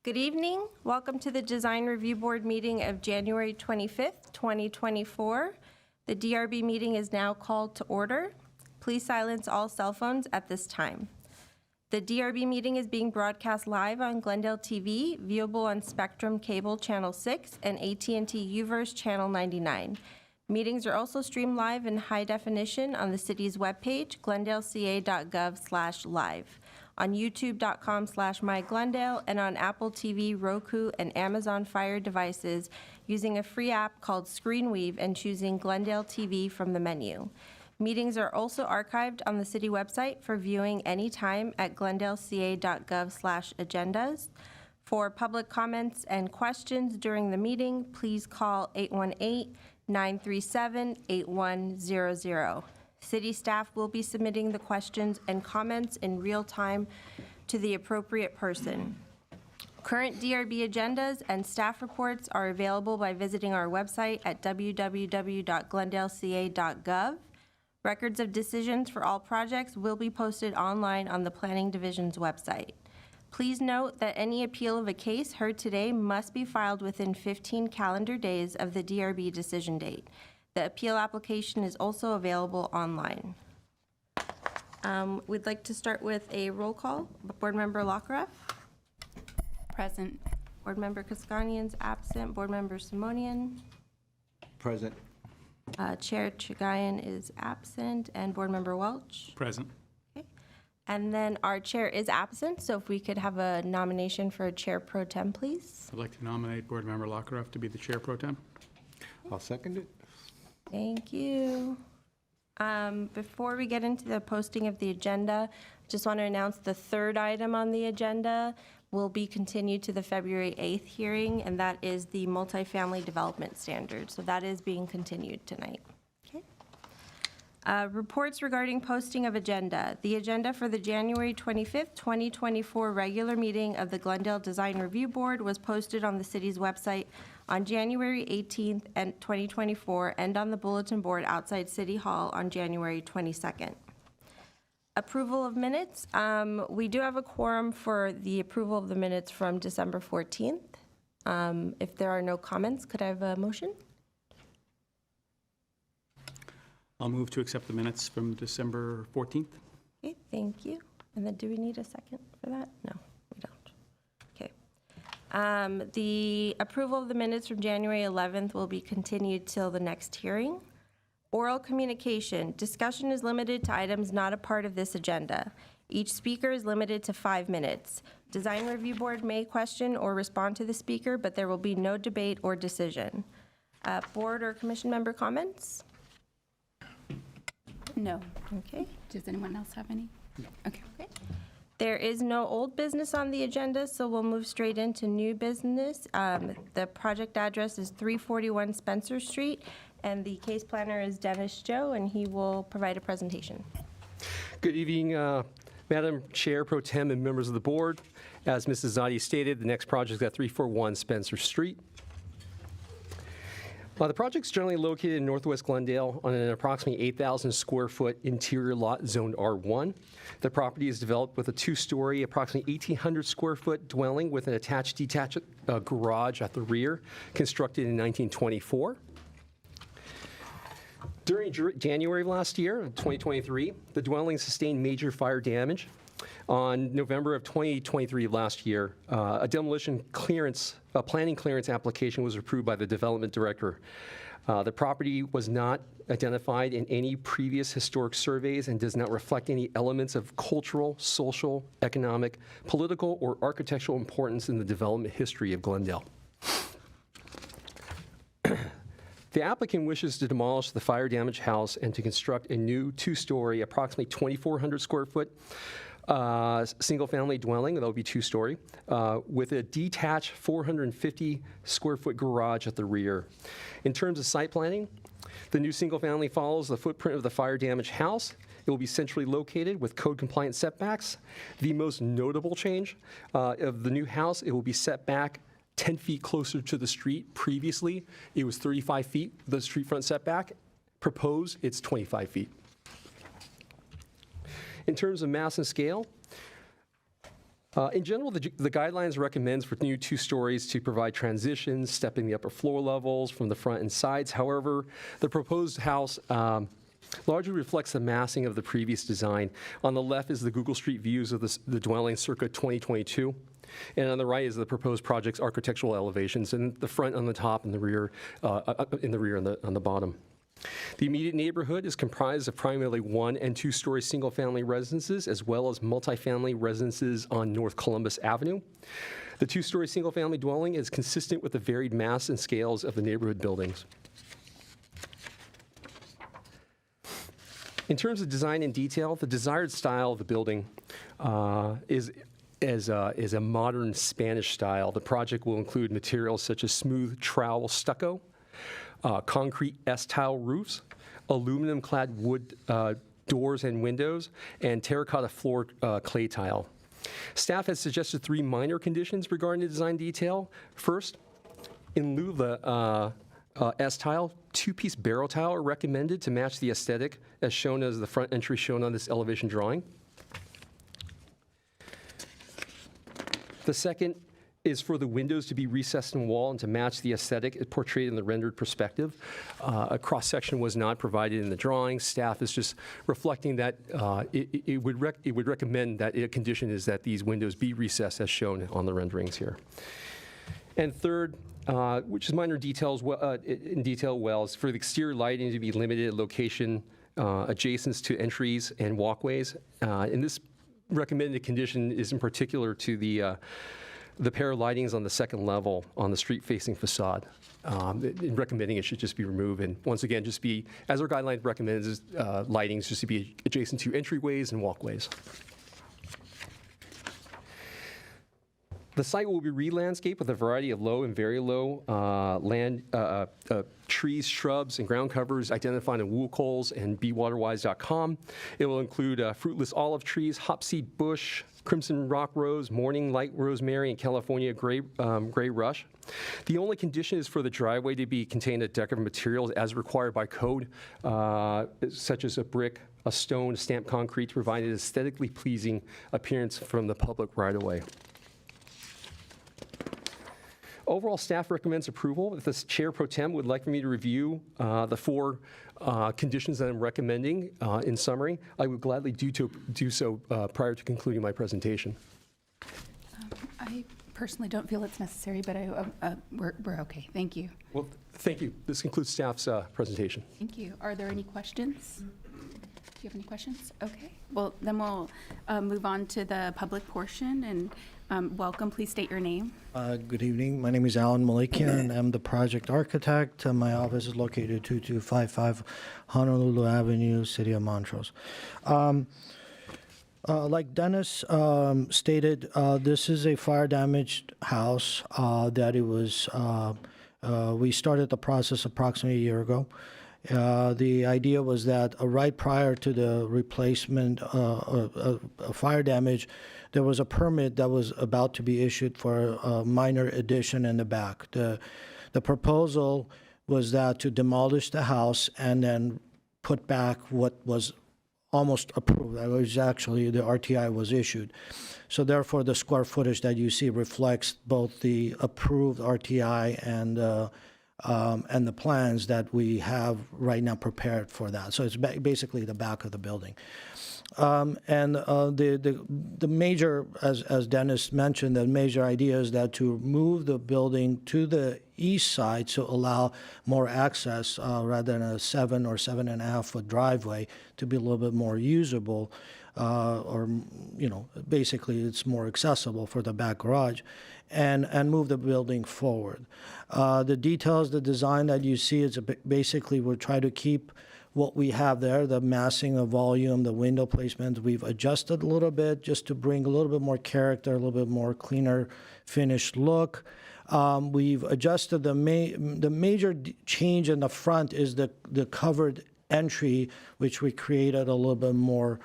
Good evening. Welcome to the Design Review Board meeting of January 25th, 2024. The DRB meeting is now called to order. Please silence all cell phones at this time. The DRB meeting is being broadcast live on Glendale TV, viewable on Spectrum Cable Channel 6 and AT&T UVerse Channel 99. Meetings are also streamed live in high definition on the city's webpage, glendaleca.gov/live, on youtube.com/MyGlendale, and on Apple TV, Roku, and Amazon Fire devices using a free app called ScreenWeave and choosing Glendale TV from the menu. Meetings are also archived on the city website for viewing anytime at glendaleca.gov/agendas. For public comments and questions during the meeting, please call 818-937-8100. City staff will be submitting the questions and comments in real time to the appropriate person. Current DRB agendas and staff reports are available by visiting our website at www.glendaleca.gov. Records of decisions for all projects will be posted online on the Planning Division's website. Please note that any appeal of a case heard today must be filed within 15 calendar days of the DRB decision date. The appeal application is also available online. We'd like to start with a roll call. Board Member Lockeroff? Present. Board Member Kaskanian's absent. Board Member Simonian? Present. Chair Chagayan is absent. And Board Member Welch? Present. Okay. And then our chair is absent, so if we could have a nomination for a chair pro tem, please. I'd like to nominate Board Member Lockeroff to be the chair pro tem. I'll second it. Thank you. Before we get into the posting of the agenda, I just want to announce the third item on the agenda will be continued to the February 8th hearing, and that is the multifamily development standard. So that is being continued tonight. Okay. Reports regarding posting of agenda. The agenda for the January 25th, 2024 regular meeting of the Glendale Design Review Board was posted on the city's website on January 18th, 2024, and on the bulletin board outside City Hall on January 22nd. Approval of minutes. We do have a quorum for the approval of the minutes from December 14th. If there are no comments, could I have a motion? I'll move to accept the minutes from December 14th. Okay, thank you. And then do we need a second for that? No, we don't. Okay. The approval of the minutes from January 11th will be continued till the next hearing. Oral communication. Discussion is limited to items not a part of this agenda. Each speaker is limited to 5 minutes. Design Review Board may question or respond to the speaker, but there will be no debate or decision. Board or commission member comments? No. Okay. Does anyone else have any? No. Okay. There is no old business on the agenda, so we'll move straight into new business. The project address is 341 Spencer Street, and the case planner is Dennis Joe, and he will provide a presentation. Good evening, Madam Chair, Pro Tem, and members of the board. As Mrs. Zadi stated, the next project is at 341 Spencer Street. The project is generally located in northwest Glendale on an approximately 8,000 square foot interior lot zoned R1. The property is developed with a 2-story, approximately 1,800 square foot dwelling with an attached detached garage at the rear, constructed in 1924. During January of last year, 2023, the dwelling sustained major fire damage. On November of 2023 last year, a demolition clearance, a planning clearance application was approved by the development director. The property was not identified in any previous historic surveys and does not reflect any elements of cultural, social, economic, political, or architectural importance in the development history of Glendale. The applicant wishes to demolish the fire damaged house and to construct a new 2-story, approximately 2,400 square foot single-family dwelling, that will be 2-story, with a detached 450 square foot garage at the rear. In terms of site planning, the new single-family follows the footprint of the fire-damaged house. It will be centrally located with code-compliant setbacks. The most notable change of the new house, it will be set back 10 feet closer to the street. Previously, it was 35 feet, the street front setback. Proposed, it's 25 feet. In terms of mass and scale, In general, the guidelines recommends for new 2 stories to provide transitions, stepping the upper floor levels from the front and sides. However, the proposed house largely reflects the massing of the previous design. On the left is the Google Street views of the dwelling circa 2022. And on the right is the proposed project's architectural elevations, and the front on the top and the rear, on the bottom. The immediate neighborhood is comprised of primarily 1- and 2-story single-family residences, as well as multifamily residences on North Columbus Avenue. The 2-story single-family dwelling is consistent with the varied mass and scales of the neighborhood buildings. In terms of design and detail, the desired style of the building is a modern Spanish style. The project will include materials such as smooth trowel stucco, concrete S-tile roofs, aluminum-clad wood doors and windows, and terracotta floor clay tile. Staff has suggested 3 minor conditions regarding the design detail. First, in lieu of the S-tile, 2-piece barrel tile are recommended to match the aesthetic as shown as the front entry shown on this elevation drawing. The second is for the windows to be recessed in wall and to match the aesthetic portrayed in the rendered perspective. A cross-section was not provided in the drawing. Staff is just reflecting that it would recommend that a condition is that these windows be recessed as shown on the renderings here. And third, which is minor details in detail wells, for the exterior lighting to be limited at location adjacent to entries and walkways. And this recommended condition is in particular to the pair of lightings on the second level on the street-facing facade. In recommending it should just be removed, and once again, just be, as our guideline recommends, is lightings just to be adjacent to entryways and walkways. The site will be re-landscaped with a variety of low and very low trees, shrubs, and ground covers identified in Woolcoles and bewaterwise.com. It will include fruitless olive trees, hopseed bush, crimson rock rose, morning light rosemary, and California gray rush. The only condition is for the driveway to be contained of decorative materials as required by code, such as a brick, a stone, stamped concrete, to provide an aesthetically pleasing appearance from the public right-of-way. Overall, staff recommends approval. If the Chair Pro Tem would like for me to review the 4 conditions that I'm recommending in summary, I would gladly do so prior to concluding my presentation. I personally don't feel it's necessary, but we're okay. Thank you. Well, thank you. This concludes staff's presentation. Thank you. Are there any questions? Do you have any questions? Okay. Well, then we'll move on to the public portion, and welcome. Please state your name. Good evening. My name is Alan Malikian. I'm the project architect. My office is located 2255 Honolulu Avenue, City of Montrose. Like Dennis stated, this is a fire-damaged house that it was. We started the process approximately a year ago. The idea was that right prior to the replacement fire damage, there was a permit that was about to be issued for a minor addition in the back. The proposal was that to demolish the house and then put back what was almost approved. That was actually, the RTI was issued. So therefore, the square footage that you see reflects both the approved RTI and the plans that we have right now prepared for that. So it's basically the back of the building. The major, as Dennis mentioned, the major idea is that to move the building to the east side to allow more access rather than a 7 or 7.5 foot driveway to be a little bit more usable, or, you know, basically it's more accessible for the back garage, and move the building forward. The details, the design that you see is basically we'll try to keep what we have there, the massing of volume, the window placement. We've adjusted a little bit just to bring a little bit more character, a little bit more cleaner finished look. We've adjusted the major change in the front is the covered entry, which we created a little bit more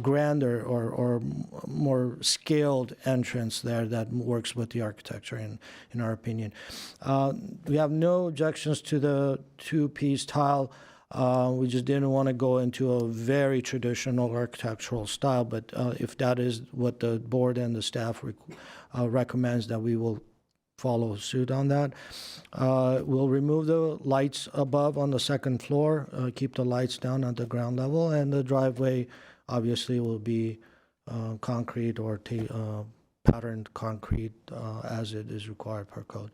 grander or more scaled entrance there that works with the architecture in our opinion. We have no objections to the 2-piece tile. We just didn't want to go into a very traditional architectural style, but if that is what the board and the staff recommends, that we will follow suit on that. We'll remove the lights above on the second floor, keep the lights down at the ground level, and the driveway obviously will be concrete or patterned concrete as it is required per code.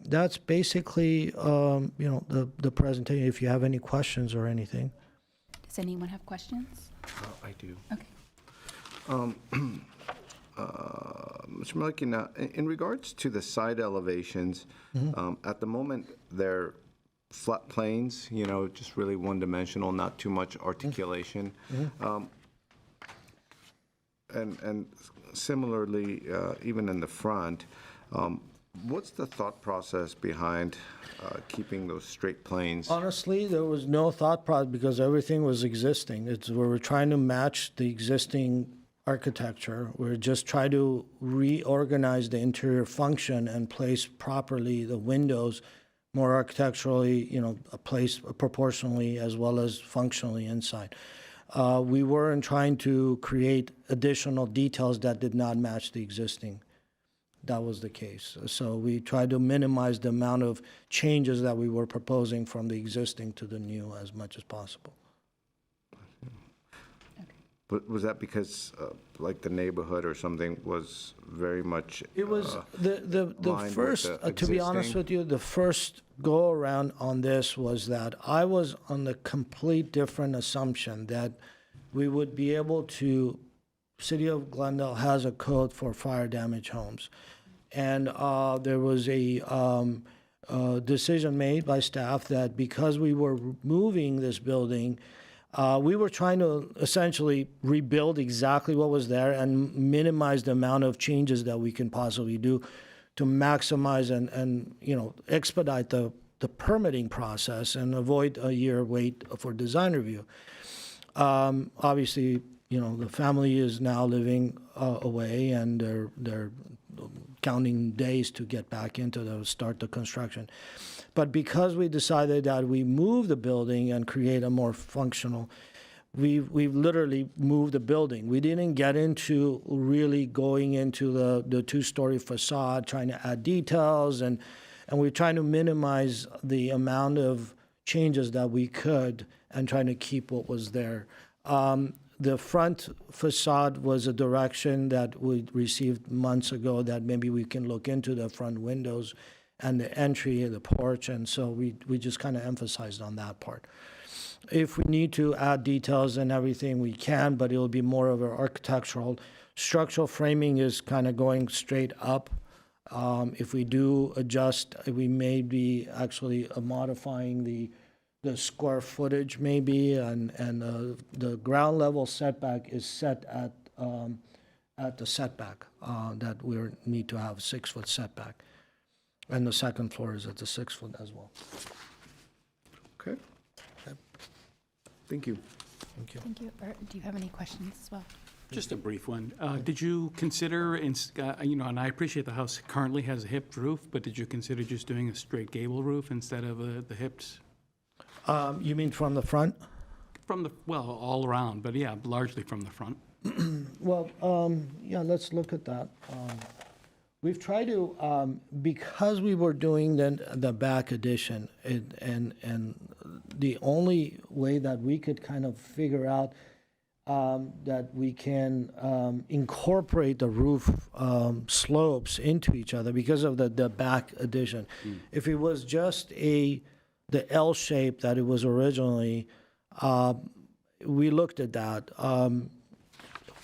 That's basically, the presentation. If you have any questions or anything. Does anyone have questions? I do. Okay. Mr. Malikian, in regards to the side elevations, at the moment, they're flat planes, just really one-dimensional, not too much articulation. And similarly, even in the front, what's the thought process behind keeping those straight planes? Honestly, there was no thought process because everything was existing. We were trying to match the existing architecture. We're just trying to reorganize the interior function and place properly the windows more architecturally, placed proportionally as well as functionally inside. We weren't trying to create additional details that did not match the existing. That was the case. So we tried to minimize the amount of changes that we were proposing from the existing to the new as much as possible. But was that because, like, the neighborhood or something was very much It was the lined with first, the to be honest existing? with you, the first go around on this was that I was on the complete different assumption that we would be able to, City of Glendale has a code for fire damaged homes. And there was a decision made by staff that because we were moving this building, we were trying to essentially rebuild exactly what was there and minimize the amount of changes that we can possibly do to maximize and expedite the permitting process and avoid a year wait for design review. Obviously, the family is now living away and they're counting days to get back into start the construction. But because we decided that we move the building and create a more functional, we've literally moved the building. We didn't get into really going into the two-story facade, trying to add details, and we're trying to minimize the amount of changes that we could and trying to keep what was there. The front facade was a direction that we received months ago that maybe we can look into the front windows and the entry and the porch, and so we just kind of emphasized on that part. If we need to add details and everything, we can, but it'll be more of an architectural. Structural framing is kind of going straight up. If we do adjust, we may be actually modifying the square footage maybe, and the ground level setback is set at the setback that we need to have a 6-foot setback. And the second floor is at the 6-foot as well. Okay. Thank you. Thank you. Thank you. Art, do you have any questions as well? Just a brief one. Did you consider, and I appreciate the house currently has a hipped roof, but did you consider just doing a straight gable roof instead of the hipped? You mean from the front? All around, but yeah, largely from the front. Well, yeah, let's look at that. We've tried to, because we were doing the back addition, and the only way that we could kind of figure out that we can incorporate the roof slopes into each other because of the back addition. If it was just the L shape that it was originally, we looked at that.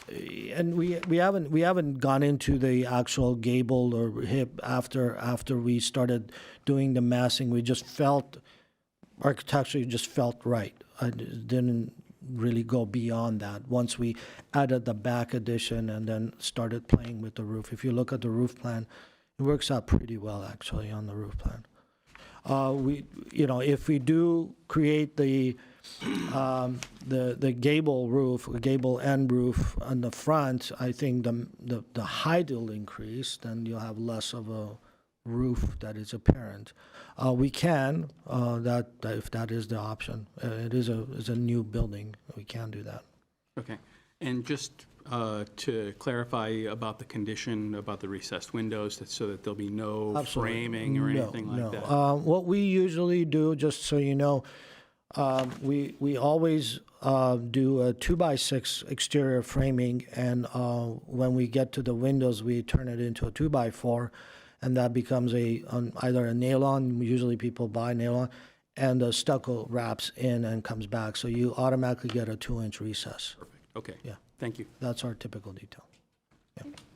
And we haven't gone into the actual gable or hip after we started doing the massing. We just felt architecturally just felt right. I didn't really go beyond that once we added the back addition and then started playing with the roof. If you look at the roof plan, it works out pretty well actually on the roof plan. If we do create the gable roof, gable end roof on the front, I think the height will increase. Then you'll have less of a roof that is apparent. We can, if that is the option. It is a new building, we can do that. Okay. And just to clarify about the condition, about the recessed windows, so that there'll be no Absolutely. framing or No, anything like no. that? What we usually do, just so you know, we always do a 2x6 exterior framing, and when we get to the windows, we turn it into a 2x4, and that becomes either a nail-on. Usually people buy nail-on, and the stucco wraps in and comes back, so you automatically get a 2-inch recess. Perfect. Okay. Yeah. Thank you. That's our typical detail.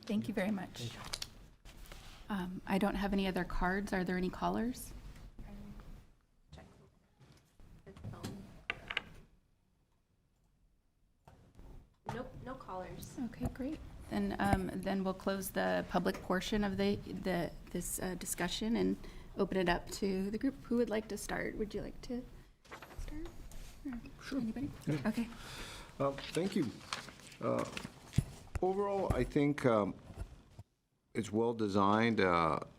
Thank you very much. I don't have any other cards. Are there any callers? Nope, no callers. Okay, great. Then we'll close the public portion of this discussion and open it up to the group. Who would like to start? Would you like to start? Sure. Anybody? Okay. Thank you. Overall, I think it's well-designed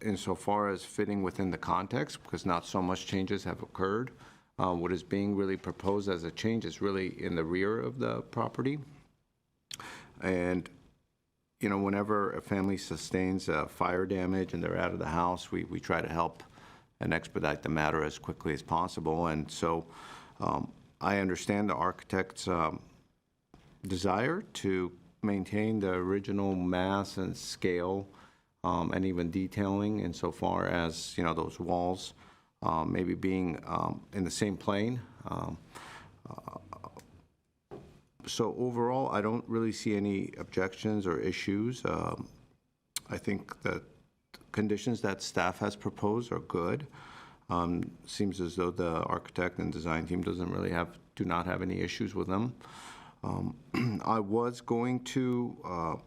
insofar as fitting within the context, because not so much changes have occurred. What is being really proposed as a change is really in the rear of the property. And, you know, whenever a family sustains fire damage and they're out of the house, we try to help and expedite the matter as quickly as possible. And so I understand the architect's desire to maintain the original mass and scale and even detailing insofar as, you know, those walls maybe being in the same plane. So overall, I don't really see any objections or issues. I think that conditions that staff has proposed are good. Seems as though the architect and design team do not have any issues with them. I was going to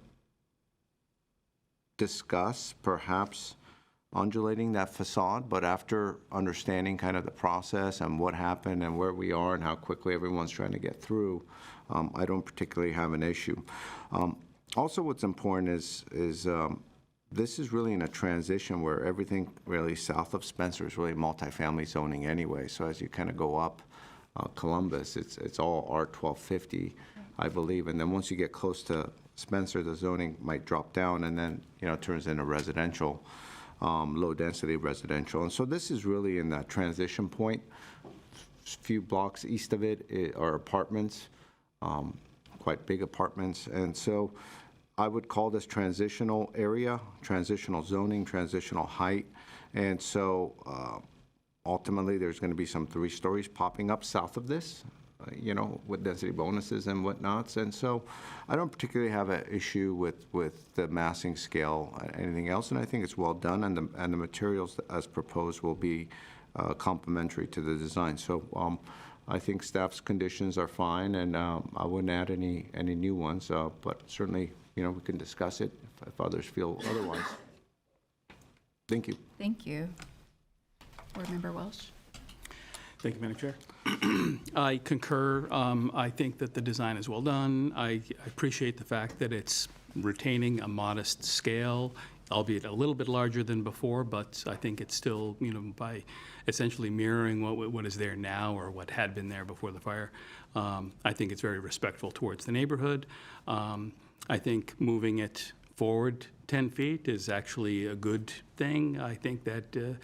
discuss perhaps undulating that facade, but after understanding kind of the process and what happened and where we are and how quickly everyone's trying to get through, I don't particularly have an issue. Also, what's important is this is really in a transition where everything really south of Spencer is really multifamily zoning anyway. So as you kind of go up Columbus, it's all R1250, I believe. And then once you get close to Spencer, the zoning might drop down and then, you know, turns into residential, low-density residential. And so this is really in that transition point. Few blocks east of it are apartments, quite big apartments. And so I would call this transitional area, transitional zoning, transitional height. And so ultimately, there's going to be some 3 stories popping up south of this, you know, with density bonuses and whatnots. And so I don't particularly have an issue with the massing scale, anything else. And I think it's well done, and the materials as proposed will be complementary to the design. So I think staff's conditions are fine, and I wouldn't add any new ones, but certainly, you know, we can discuss it if others feel otherwise. Thank you. Thank you. Board Member Welsh. Thank you, Madam Chair. I concur. I think that the design is well done. I appreciate the fact that it's retaining a modest scale, albeit a little bit larger than before, but I think it's still, you know, by essentially mirroring what is there now or what had been there before the fire. I think it's very respectful towards the neighborhood. I think moving it forward 10 feet is actually a good thing. I think that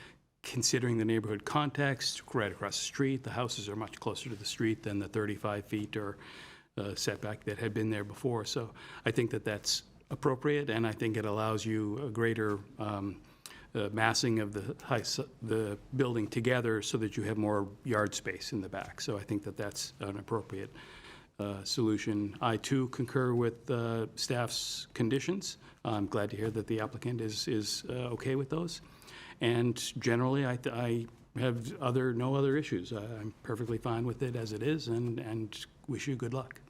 considering the neighborhood context, right across the street, the houses are much closer to the street than the 35 feet or setback that had been there before. So I think that that's appropriate, and I think it allows you a greater massing of the building together so that you have more yard space in the back. So I think that that's an appropriate solution. I, too, concur with staff's conditions. I'm glad to hear that the applicant is okay with those. And generally, I have no other issues. I'm perfectly fine with it as it is, and wish you good luck.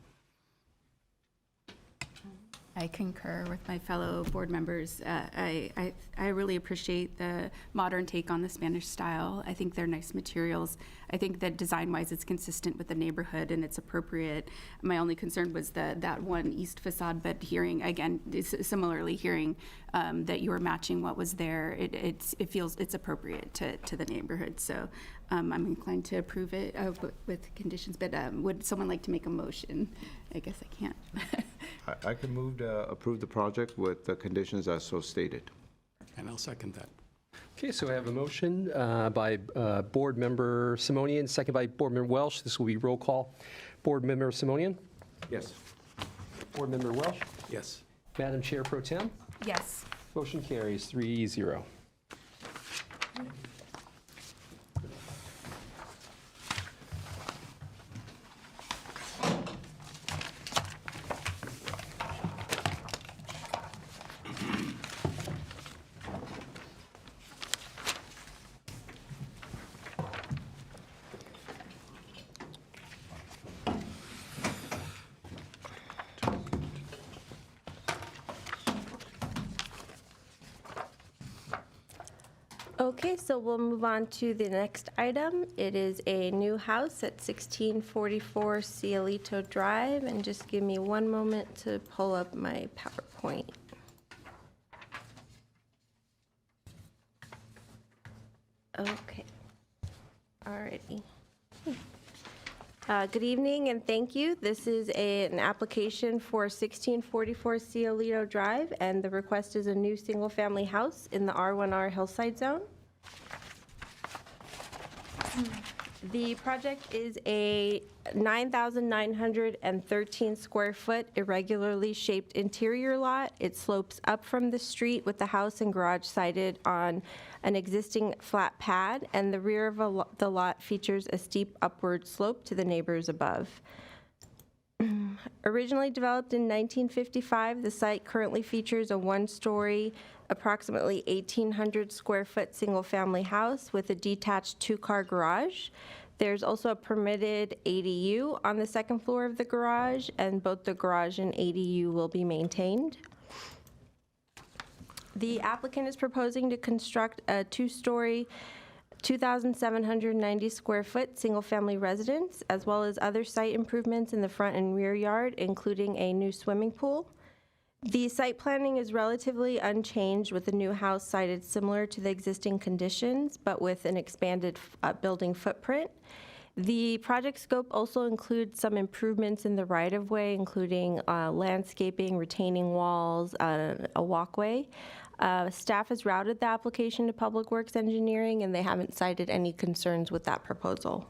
I concur with my fellow board members. I really appreciate the modern take on the Spanish style. I think they're nice materials. I think that design-wise, it's consistent with the neighborhood and it's appropriate. My only concern was that one east facade, but hearing, again, similarly hearing that you were matching what was there, it feels it's appropriate to the neighborhood. So I'm inclined to approve it with conditions, but would someone like to make a motion? I guess I can't. I can move to approve the project with the conditions as so stated. And I'll second that. Okay, so I have a motion by Board Member Simonian, second by Board Member Welsh. This will be roll call. Board Member Simonian? Yes. Board Member Welsh? Yes. Madam Chair Pro Tem? Yes. Motion carries 3-0. Okay, so we'll move on to the next item. It is a new house at 1644 Cielito Drive, and just give me one moment to pull up my PowerPoint. Okay, alrighty. Good evening and thank you. This is an application for 1644 Cielito Drive, and the request is a new single-family house in the R1R Hillside Zone. The project is a 9,913 square foot irregularly shaped interior lot. It slopes up from the street with the house and garage sited on an existing flat pad, and the rear of the lot features a steep upward slope to the neighbors above. Originally developed in 1955, the site currently features a one-story, approximately 1,800 square foot single-family house with a detached two-car garage. There's also a permitted ADU on the second floor of the garage, and both the garage and ADU will be maintained. The applicant is proposing to construct a two-story, 2,790 square foot single-family residence, as well as other site improvements in the front and rear yard, including a new swimming pool. The site planning is relatively unchanged, with the new house sited similar to the existing conditions, but with an expanded building footprint. The project scope also includes some improvements in the right-of-way, including landscaping, retaining walls, a walkway. Staff has routed the application to Public Works Engineering, and they haven't cited any concerns with that proposal.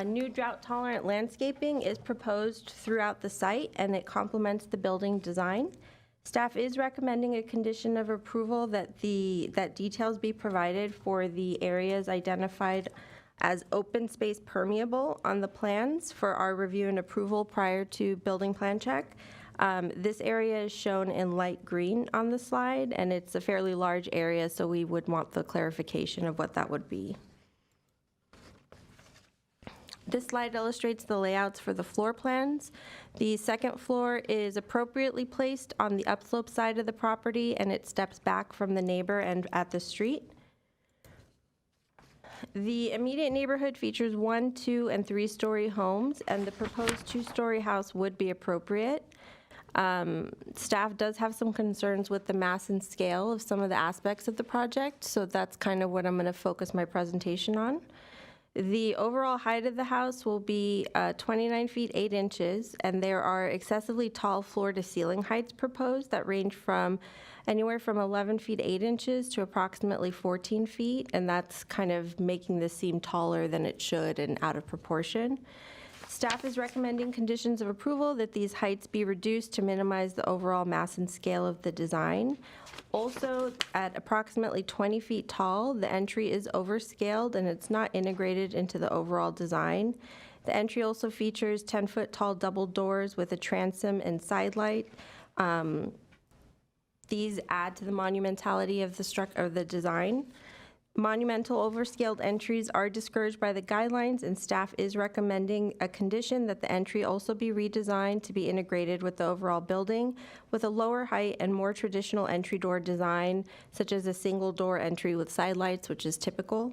New drought-tolerant landscaping is proposed throughout the site, and it complements the building design. Staff is recommending a condition of approval that details be provided for the areas identified as open space permeable on the plans for our review and approval prior to building plan check. This area is shown in light green on the slide, and it's a fairly large area, so we would want the clarification of what that would be. This slide illustrates the layouts for the floor plans. The second floor is appropriately placed on the upslope side of the property, and it steps back from the neighbor and at the street. The immediate neighborhood features 1-, 2-, and 3-story homes, and the proposed 2-story house would be appropriate. Staff does have some concerns with the mass and scale of some of the aspects of the project, so that's kind of what I'm going to focus my presentation on. The overall height of the house will be 29 feet 8 inches, and there are excessively tall floor-to-ceiling heights proposed that range from anywhere from 11 feet 8 inches to approximately 14 feet, and that's kind of making this seem taller than it should and out of proportion. Staff is recommending conditions of approval that these heights be reduced to minimize the overall mass and scale of the design. Also, at approximately 20 feet tall, the entry is overscaled and it's not integrated into the overall design. The entry also features 10-foot tall double doors with a transom and side light. These add to the monumentality of the design. Monumental overscaled entries are discouraged by the guidelines, and staff is recommending a condition that the entry also be redesigned to be integrated with the overall building with a lower height and more traditional entry door design, such as a single door entry with side lights, which is typical.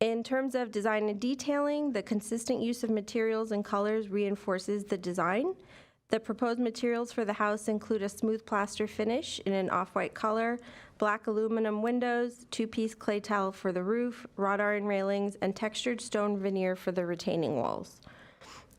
In terms of design and detailing, the consistent use of materials and colors reinforces the design. The proposed materials for the house include a smooth plaster finish in an off-white color, black aluminum windows, two-piece clay tile for the roof, wrought iron railings, and textured stone veneer for the retaining walls.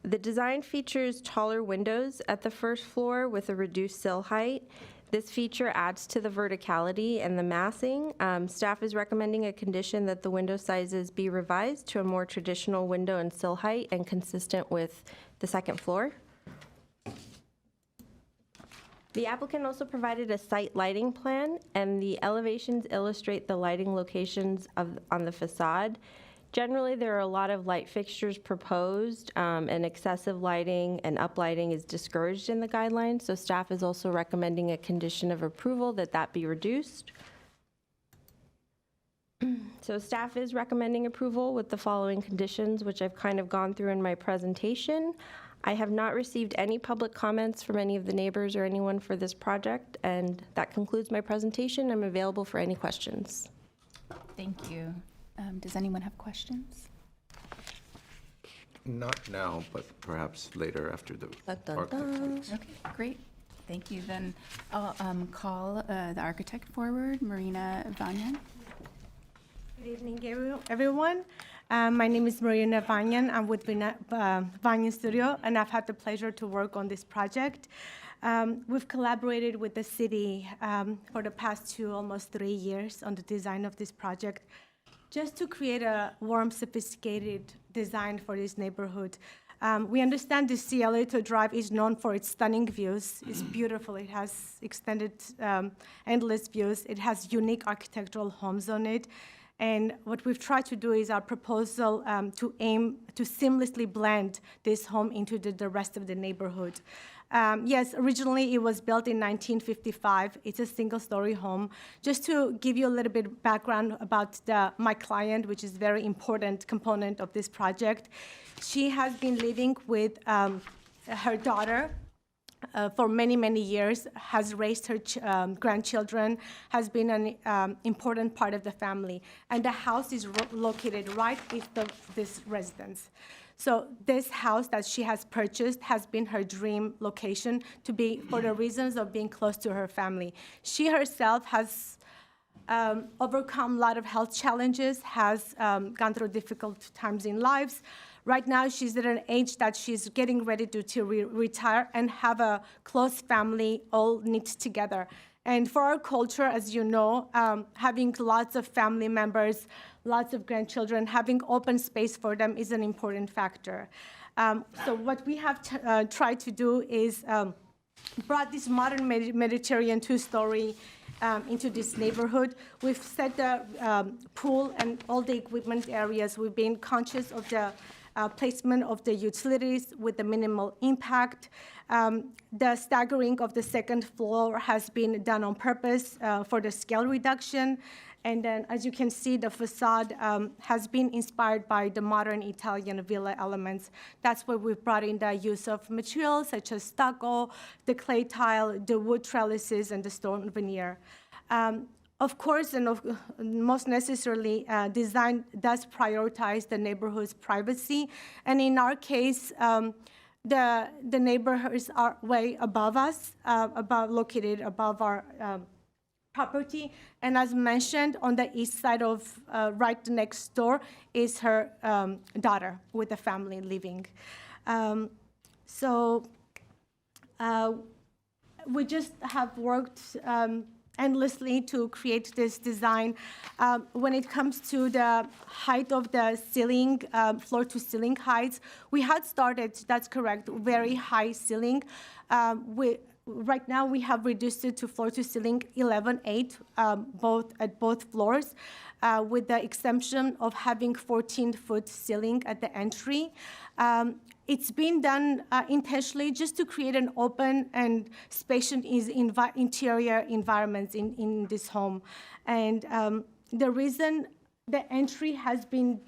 The design features taller windows at the first floor with a reduced sill height. This feature adds to the verticality and the massing. Staff is recommending a condition that the window sizes be revised to a more traditional window and sill height and consistent with the second floor. The applicant also provided a site lighting plan, and the elevations illustrate the lighting locations on the facade. Generally, there are a lot of light fixtures proposed, and excessive lighting and uplighting is discouraged in the guidelines, so staff is also recommending a condition of approval that be reduced. So staff is recommending approval with the following conditions, which I've kind of gone through in my presentation. I have not received any public comments from any of the neighbors or anyone for this project, and that concludes my presentation. I'm available for any questions. Thank you. Does anyone have questions? Not now, but perhaps later after the Dun, dun, architect dun. speaks. Okay, great. Thank you. Then I'll call the architect forward, Marina Vanyan. Good evening, everyone. My name is Marina Vanyan. I'm with Vanyan Studio, and I've had the pleasure to work on this project. We've collaborated with the city for the past almost 3 years on the design of this project, just to create a warm, sophisticated design for this neighborhood. We understand the Cielito Drive is known for its stunning views. It's beautiful. It has extended, endless views. It has unique architectural homes on it. And what we've tried to do is our proposal to aim to seamlessly blend this home into the rest of the neighborhood. Yes, originally it was built in 1955. It's a single-story home. Just to give you a little bit of background about my client, which is a very important component of this project, she has been living with her daughter for many, many years, has raised her grandchildren, has been an important part of the family. And the house is located right east of this residence. So this house that she has purchased has been her dream location to be for the reasons of being close to her family. She herself has overcome a lot of health challenges, has gone through difficult times in lives. Right now, she's at an age that she's getting ready to retire and have a close family all knit together. And for our culture, as you know, having lots of family members, lots of grandchildren, having open space for them is an important factor. So what we have tried to do is brought this modern Mediterranean two-story into this neighborhood. We've set the pool and all the equipment areas. We've been conscious of the placement of the utilities with the minimal impact. The staggering of the second floor has been done on purpose for the scale reduction. And then, as you can see, the facade has been inspired by the modern Italian villa elements. That's where we've brought in the use of materials such as stucco, the clay tile, the wood trellises, and the stone veneer. Of course, and most necessarily, design does prioritize the neighborhood's privacy. And in our case, the neighborhoods are way above us, located above our property. And as mentioned, on the east side of right next door is her daughter with a family living. We just have worked endlessly to create this design. When it comes to the height of the ceiling, floor-to-ceiling heights, we had started, that's correct, very high ceiling. right now we have reduced it to floor to ceiling 11.8, at both floors, with the exemption of having 14-foot ceiling at the entry. It's been done intentionally just to create an open and spacious interior environments in this home. And the reason the entry has been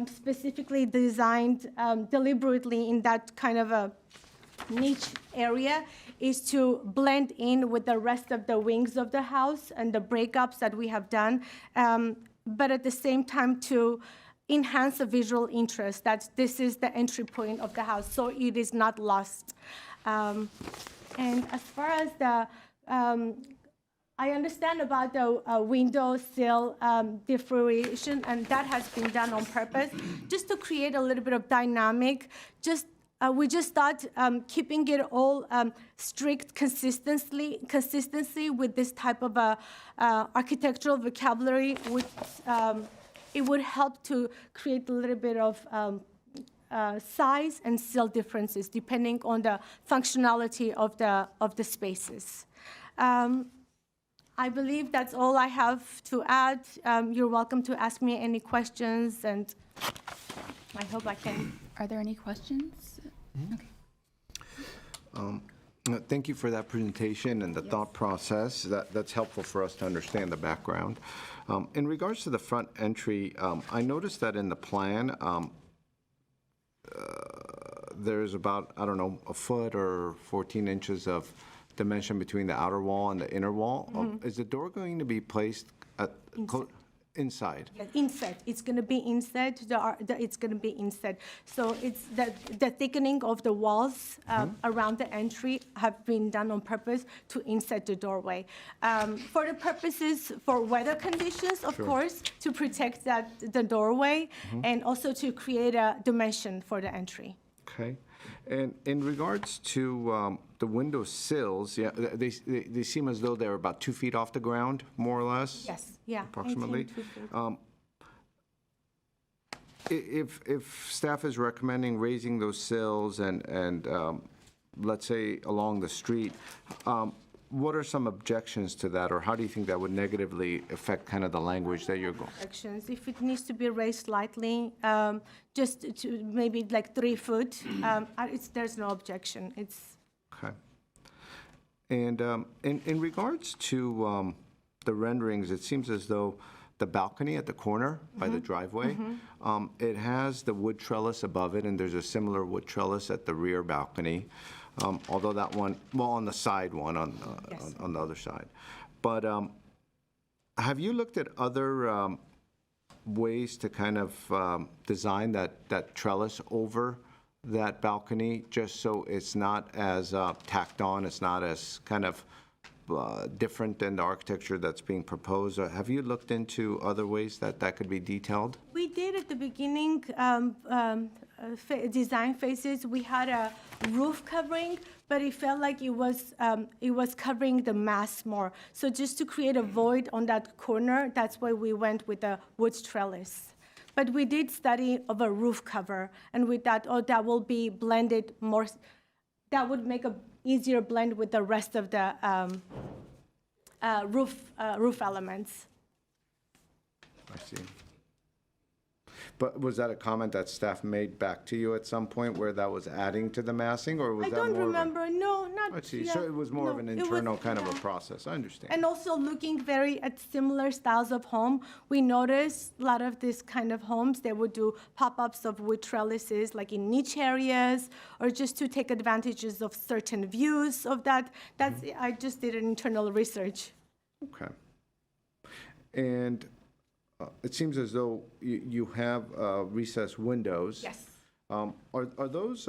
specifically designed deliberately in that kind of a niche area is to blend in with the rest of the wings of the house and the breakups that we have done, but at the same time to enhance the visual interest that this is the entry point of the house, so it is not lost. And as far as the I understand about the window sill differentiation, and that has been done on purpose, just to create a little bit of dynamic. We just thought keeping it all strict consistency with this type of architectural vocabulary it would help to create a little bit of size and sill differences depending on the functionality of the spaces. I believe that's all I have to add. You're welcome to ask me any questions, and I hope I can. Are there any questions? Okay. Thank you for that presentation and the thought process. That's helpful for us to understand the background. In regards to the front entry, I noticed that in the plan, there's about, I don't know, a foot or 14 inches of dimension between the outer wall and the inner wall. Is the door going to be placed inside? Yes, inside. It's going to be inside. It's going to be inside. So it's the thickening of the walls around the entry have been done on purpose to inside the doorway. For the purposes, for weather conditions, of course, to protect the doorway, and also to create a dimension for the entry. Okay. And in regards to the window sills, yeah, they seem as though they're about 2 feet off the ground, more or less? Yes, yeah. Approximately. 18 to 50. If staff is recommending raising those sills and let's say along the street, what are some objections to that, or how do you think that would negatively affect kind of the language that you're going? Objections. If it needs to be raised slightly, just to maybe like 3 foot, there's no objection. It's Okay. And in regards to the renderings, it seems as though the balcony at the corner by the driveway, it has the wood trellis above it, and there's a similar wood trellis at the rear balcony. Although that one, well, on the side one, Yes. on the other side. But have you looked at other ways to kind of design that trellis over that balcony, just so it's not as tacked on, it's not as kind of different than the architecture that's being proposed? Have you looked into other ways that could be detailed? We did at the beginning design phases. We had a roof covering, but it felt like it was covering the mass more. So just to create a void on that corner, that's why we went with the wood trellis. But we did study of a roof cover, and with that, that will be blended more. That would make a easier blend with the rest of the roof elements. I see. But was that a comment that staff made back to you at some point where that was adding to the massing, or was I that don't more remember. No, not. I see. Yeah, So it was more of no, an it was- internal kind of a yeah. process. I understand. And also looking very at similar styles of home, we noticed a lot of this kind of homes, they would do pop-ups of wood trellises, like in niche areas, or just to take advantages of certain views of that. That's, I just did an internal research. Okay. And it seems as though you have recessed windows. Yes. Are those,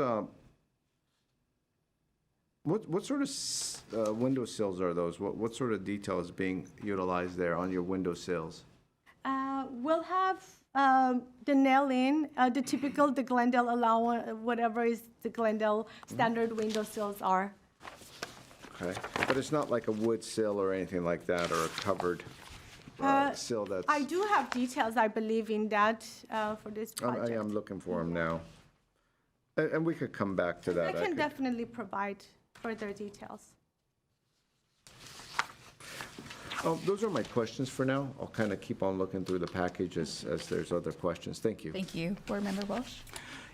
what sort of window sills are those? What sort of detail is being utilized there on your window sills? We'll have the nail-in, the typical, the Glendale allowance, whatever is the Glendale standard window sills are. Okay. But it's not like a wood sill or anything like that, or a covered sill that's... I do have details, I believe, in that for this project. I'm looking for them now. And we could come back to that. I can definitely provide further details. Those are my questions for now. I'll kind of keep on looking through the package as there's other questions. Thank you. Thank you. Board Member Walsh?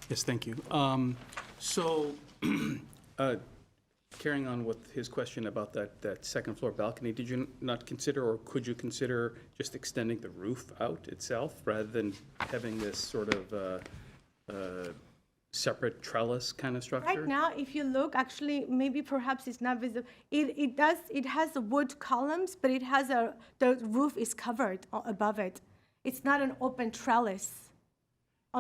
Yes, thank you. So, carrying on with his question about that second floor balcony, did you not consider, or could you consider just extending the roof out itself rather than having this sort of separate trellis kind of structure? Right now, if you look, actually, maybe perhaps it's not visible. It has the wood columns, but it has the roof is covered above it. It's not an open trellis.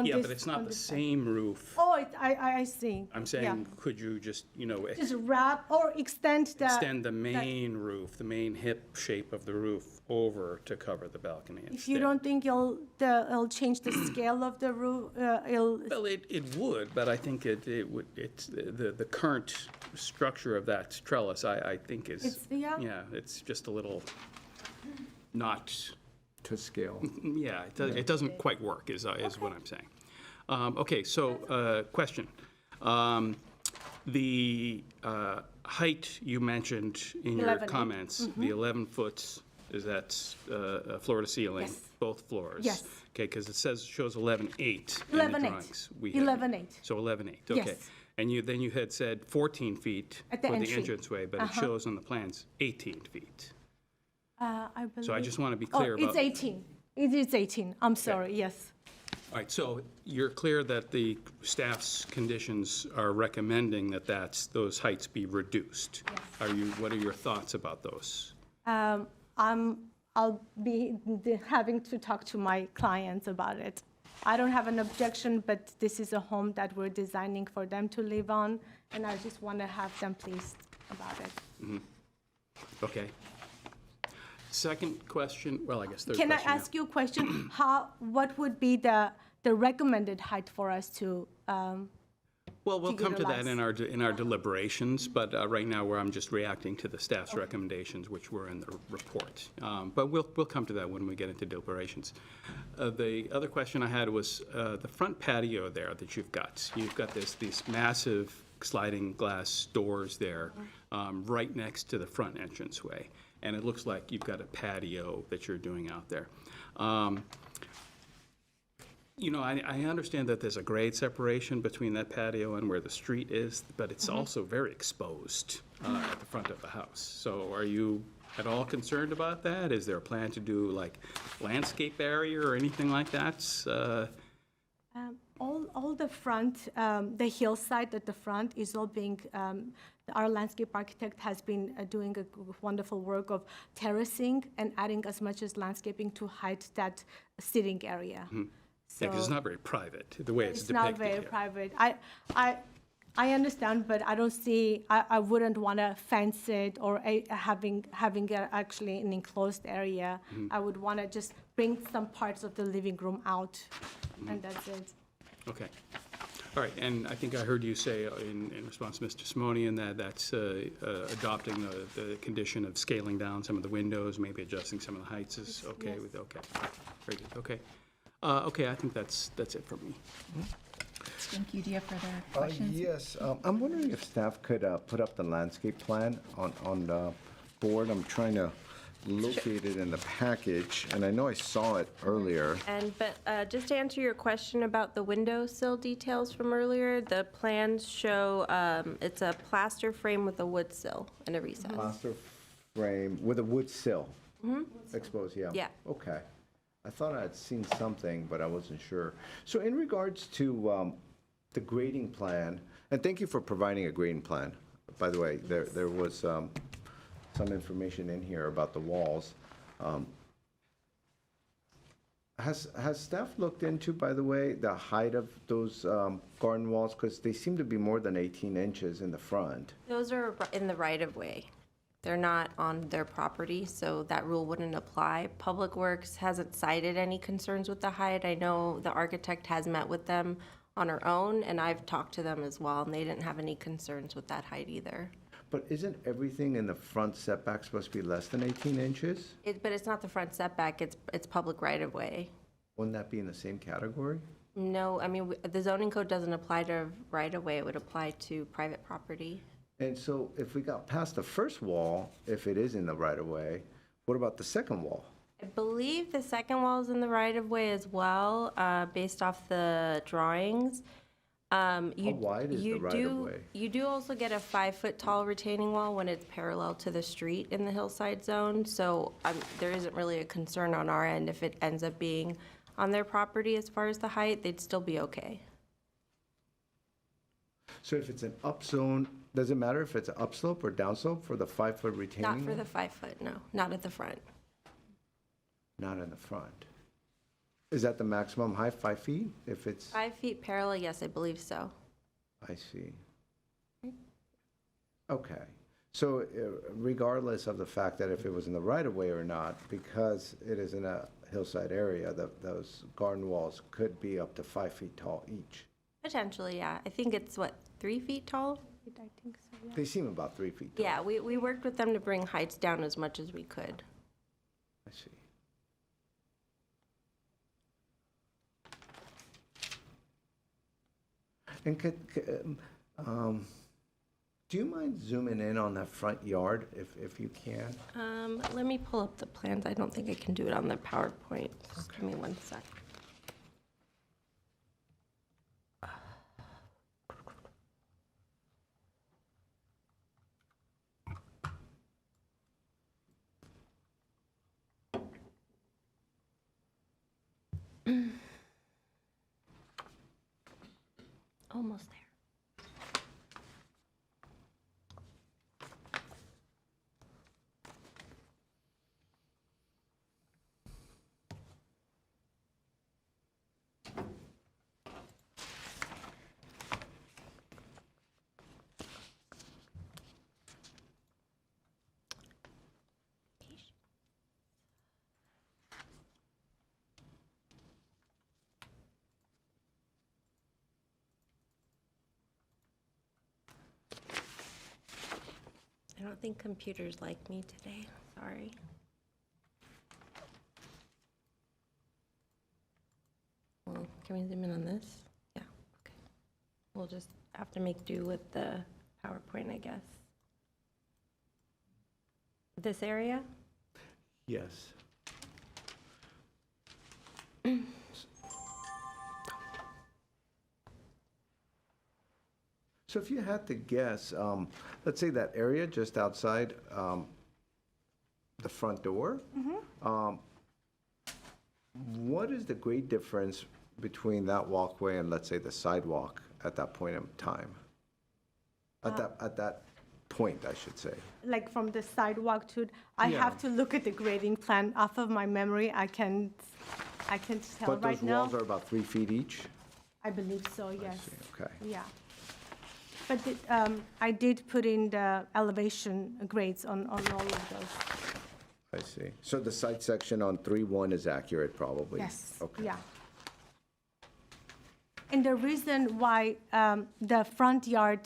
Yeah, but it's not the same roof. Oh, I see. I'm Yeah. saying, could you just, Just wrap or extend extend the main roof, the main hip shape of the roof over to cover the balcony instead? If you don't think it'll change the scale of the roof, Well, it would, but I think it would, it's, the current structure of that trellis, I think is, yeah. it's just a little not, To scale. yeah, it doesn't quite work, is what I'm saying. Okay, so, question. The height you mentioned in your 11 feet. comments, the 11 foot, is that floor to ceiling? Yes. Both floors? Yes. Okay, because it shows 11.8 in the 11.8. drawings. we have. 11.8. So 11.8, okay. Yes. And then you had said 14 feet At the for the entry. entranceway, but it shows on the plans 18 feet. I believe. So I just want to be Oh, clear about. it's 18. It is 18. I'm sorry, yes. All right, so you're clear that the staff's conditions are recommending that those heights be reduced? Yes. What are your thoughts about those? I'll be having to talk to my clients about it. I don't have an objection, but this is a home that we're designing for them to live on, and I just want to have them pleased about it. Okay. Second question, well, I guess third Can I question now. ask you a question? What would be the recommended height for us to, Well, we'll to come to that utilize? in our deliberations, but right now, I'm just reacting to the staff's recommendations, which were in the report. But we'll come to that when we get into deliberations. The other question I had was the front patio there that you've got. You've got these massive sliding glass doors there, right next to the front entranceway, and it looks like you've got a patio that you're doing out there. I understand that there's a grade separation between that patio and where the street is, but it's also very exposed at the front of the house. So are you at all concerned about that? Is there a plan to do like landscape area or anything like that? all the front, the hillside at the front is all being, our landscape architect has been doing a wonderful work of terracing and adding as much as landscaping to hide that sitting area. Yeah, because it's not very private, the way it's It's depicted not very here. private. I understand, but I don't see, I wouldn't want to fence it or having actually an enclosed area. I would want to just bring some parts of the living room out, and that's it. Okay. All right, and I think I heard you say in response to Mr. Simonian that that's adopting the condition of scaling down some of the windows, maybe adjusting some of the heights is okay Yes. with, okay. Very good, okay. Okay, I think that's it for me. Thank you. Do you have further questions? Yes, I'm wondering if staff could put up the landscape plan on the board. I'm trying to locate it in the package, and I know I saw it earlier. But just to answer your question about the windowsill details from earlier, the plans show it's a plaster frame with a wood sill and a recess. Plaster frame with a wood sill. Exposed, yeah. Yeah. Okay. I thought I had seen something, but I wasn't sure. So in regards to the grading plan, and thank you for providing a grading plan. By the way, there was some information in here about the walls. Has staff looked into, by the way, the height of those garden walls? Because they seem to be more than 18 inches in the front. Those are in the right-of-way. They're not on their property, so that rule wouldn't apply. Public Works hasn't cited any concerns with the height. I know the architect has met with them on her own, and I've talked to them as well, and they didn't have any concerns with that height either. But isn't everything in the front setback supposed to be less than 18 inches? But it's not the front setback, it's public right-of-way. Wouldn't that be in the same category? No, I mean, the zoning code doesn't apply to right-of-way, it would apply to private property. And so if we got past the first wall, if it is in the right-of-way, What about the second wall? I believe the second wall is in the right-of-way as well, based off the drawings. How wide is the right-of-way? You do also get a 5-foot tall retaining wall when it's parallel to the street in the hillside zone, so there isn't really a concern on our end if it ends up being on their property as far as the height, they'd still be okay. So if it's an up zone, does it matter if it's an upslope or downslope for the 5-foot retaining Not wall? for the 5-foot, no, not at the front. Not in the front. Is that the maximum height, 5 feet? If it's, 5 feet parallel, yes, I believe so. I see. Okay. So regardless of the fact that if it was in the right-of-way or not, because it is in a hillside area, those garden walls could be up to 5 feet tall each. Potentially, yeah. I think it's, 3 feet tall? I think so, yeah. They seem about 3 feet tall. Yeah, we worked with them to bring heights down as much as we could. I see. And do you mind zooming in on that front yard if you can? Let me pull up the plans. I don't think I can do it on the PowerPoint. Just give me one sec. Almost there. I don't think computers like me today. Sorry. Well, can we zoom in on this? Yeah, okay. We'll just have to make do with the PowerPoint, I guess. This area? Yes. So if you had to guess, let's say that area just outside the front door, what is the grade difference between that walkway and, let's say, the sidewalk at that point in time? At that point, I should say. Like from the sidewalk to, I Yeah. have to look at the grading plan off of my memory. I can tell But right those now. walls are about 3 feet each? I believe so, I yes. see, okay. Yeah. But I did put in the elevation grades on all of those. I see. So the site section on 3-1 is accurate, probably? Yes, Okay. yeah. And the reason why the front yard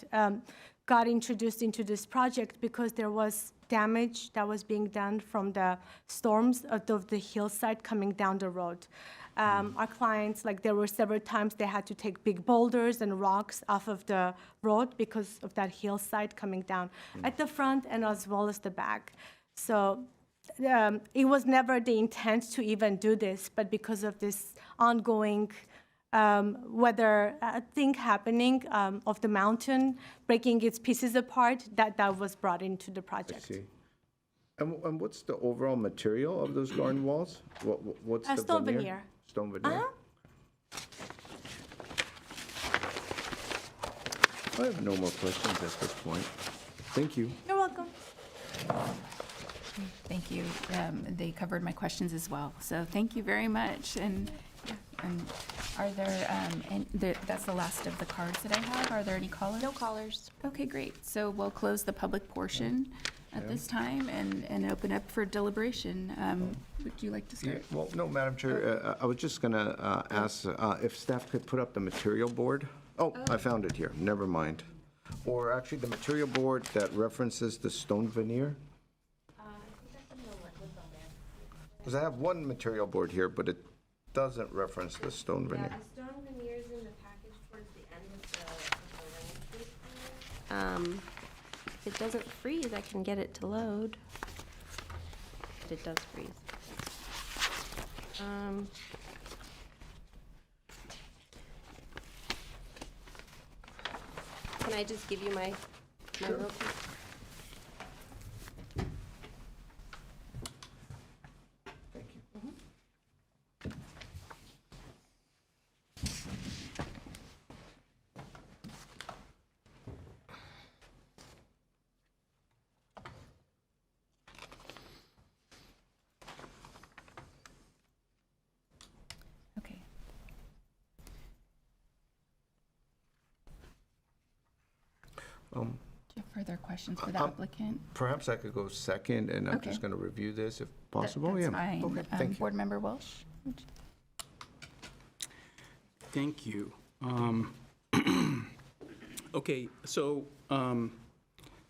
got introduced into this project, because there was damage that was being done from the storms of the hillside coming down the road. Our clients, like there were several times they had to take big boulders and rocks off of the road because of that hillside coming down at the front and as well as the back. So it was never the intent to even do this, but because of this ongoing weather thing happening of the mountain, breaking its pieces apart, that was brought into the I project. see. And what's the overall material of those garden walls? What's the Stone veneer? veneer. Stone veneer? I have no more questions at this point. Thank you. You're welcome. Thank you. They covered my questions as well. So thank you very much. And are there, that's the last of the cards that I have. Are there any callers? No callers. Okay, great. So we'll close the public portion at this time and open up for deliberation. Would you like to Yeah, start? well, no, Madam Chair, I was just going to ask if staff could put up the material board. Oh, I found it here, never mind. Or actually, the material board that references the stone veneer. Because I have one material board here, but it doesn't reference the stone veneer. the stone veneer's in the package towards the end of the landscape plan. If it doesn't freeze, I can get it to load. it does freeze. Can I just give you my real quick? Thank you. Okay. Do you have further questions for the applicant? Perhaps I could go second, and I'm Okay. just going to review this if possible. That's Yeah. fine. Okay, thank you. Board Member Welsh? Thank you. Okay, so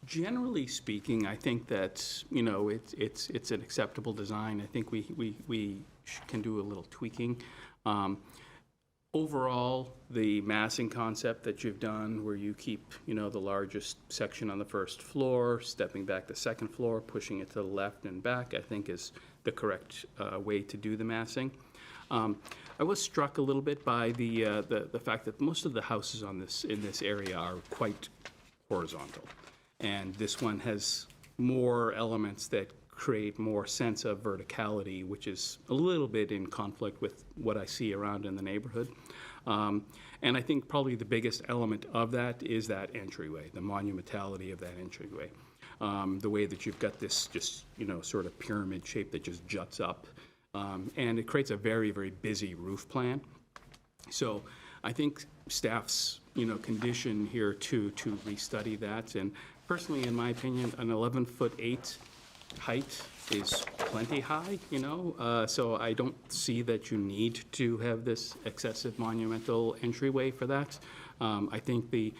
generally speaking, I think that, you know, it's an acceptable design. I think we can do a little tweaking. Overall, the massing concept that you've done, where you keep, you know, the largest section on the first floor, stepping back the second floor, pushing it to the left and back, I think is the correct way to do the massing. I was struck a little bit by the fact that most of the houses in this area are quite horizontal. And this one has more elements that create more sense of verticality, which is a little bit in conflict with what I see around in the neighborhood. And I think probably the biggest element of that is that entryway, the monumentality of that entryway. The way that you've got this just, you know, sort of pyramid shape that just juts up. And it creates a very, very busy roof plan. So I think staff's, you know, condition here to restudy that. And personally, in my opinion, an 11'8" height is plenty high, you know? So I don't see that you need to have this excessive monumental entryway for that. I think the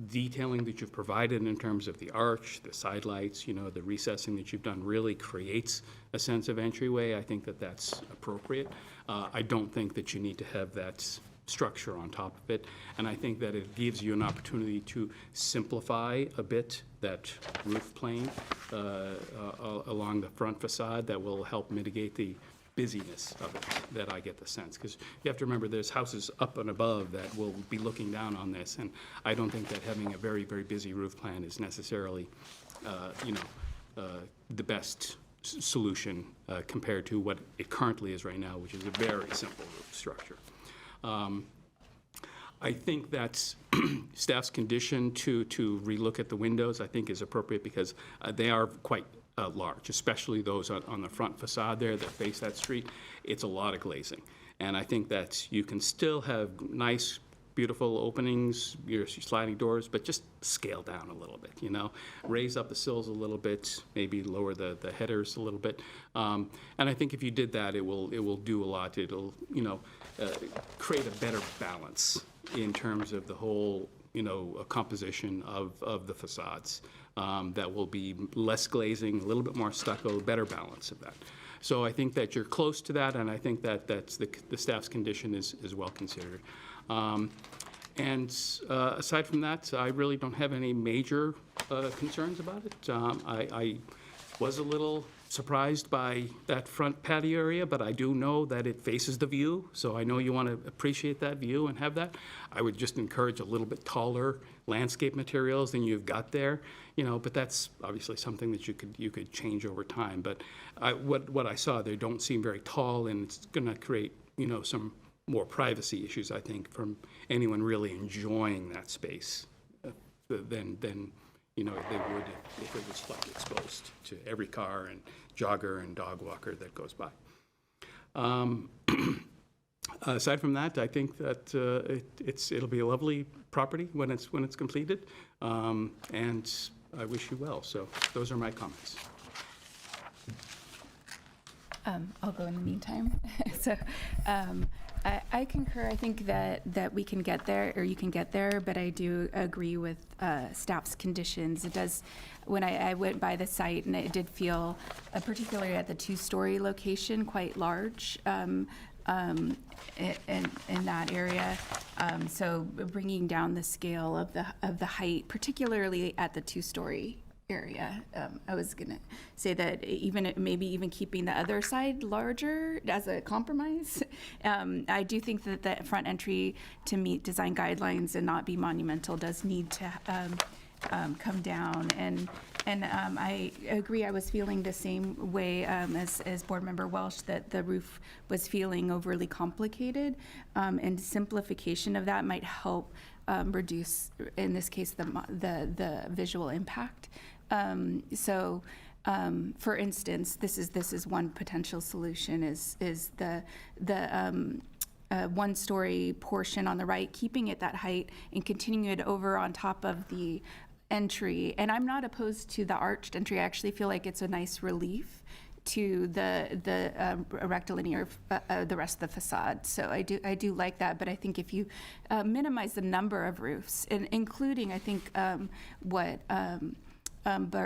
detailing that you've provided in terms of the arch, the side lights, you know, the recessing that you've done really creates a sense of entryway. I think that that's appropriate. I don't think that you need to have that structure on top of it. And I think that it gives you an opportunity to simplify a bit that roof plane along the front facade that will help mitigate the busyness of it, that I get the sense. Because you have to remember, there's houses up and above that will be looking down on this, and I don't think that having a very, very busy roof plan is necessarily, you know, the best solution compared to what it currently is right now, which is a very simple roof structure. I think that staff's condition to relook at the windows, I think, is appropriate because they are quite large, especially those on the front facade there that face that street. It's a lot of glazing. And I think that you can still have nice, beautiful openings, your sliding doors, but just scale down a little bit, you know? Raise up the sills a little bit, maybe lower the headers a little bit. And I think if you did that, it will do a lot. It'll, you know, create a better balance in terms of the whole, you know, composition of the facades. That will be less glazing, a little bit more stucco, better balance of that. So I think that you're close to that, and I think that that's the staff's condition is well considered. And aside from that, I really don't have any major concerns about it. I was a little surprised by that front patio area, but I do know that it faces the view, so I know you want to appreciate that view and have that. I would just encourage a little bit taller landscape materials than you've got there, you know, but that's obviously something that you could change over time. But what I saw, they don't seem very tall, and it's going to create, you know, some more privacy issues, I think, from anyone really enjoying that space than you know, they would if it was like exposed to every car and jogger and dog walker that goes by. Aside from that, I think that it'll be a lovely property when it's completed, and I wish you well. So those are my comments. I'll go in the meantime. So I concur. I think that we can get there, or you can get there, but I do agree with staff's conditions. It does, when I went by the site, and it did feel, particularly at the two-story location, quite large in that area. So bringing down the scale of the height, particularly at the two-story area. I was gonna say that maybe even keeping the other side larger as a compromise. I do think that the front entry to meet design guidelines and not be monumental does need to come down. And I agree, I was feeling the same way as Board Member Welsh, that the roof was feeling overly complicated, and simplification of that might help reduce, in this case, the visual impact. For instance, this is one potential solution, is the one-story portion on the right, keeping it that height and continuing it over on top of the entry. And I'm not opposed to the arched entry. I actually feel like it's a nice relief to the rectilinear, the rest of the facade. So I do like that. But I think if you minimize the number of roofs, and including, I think, what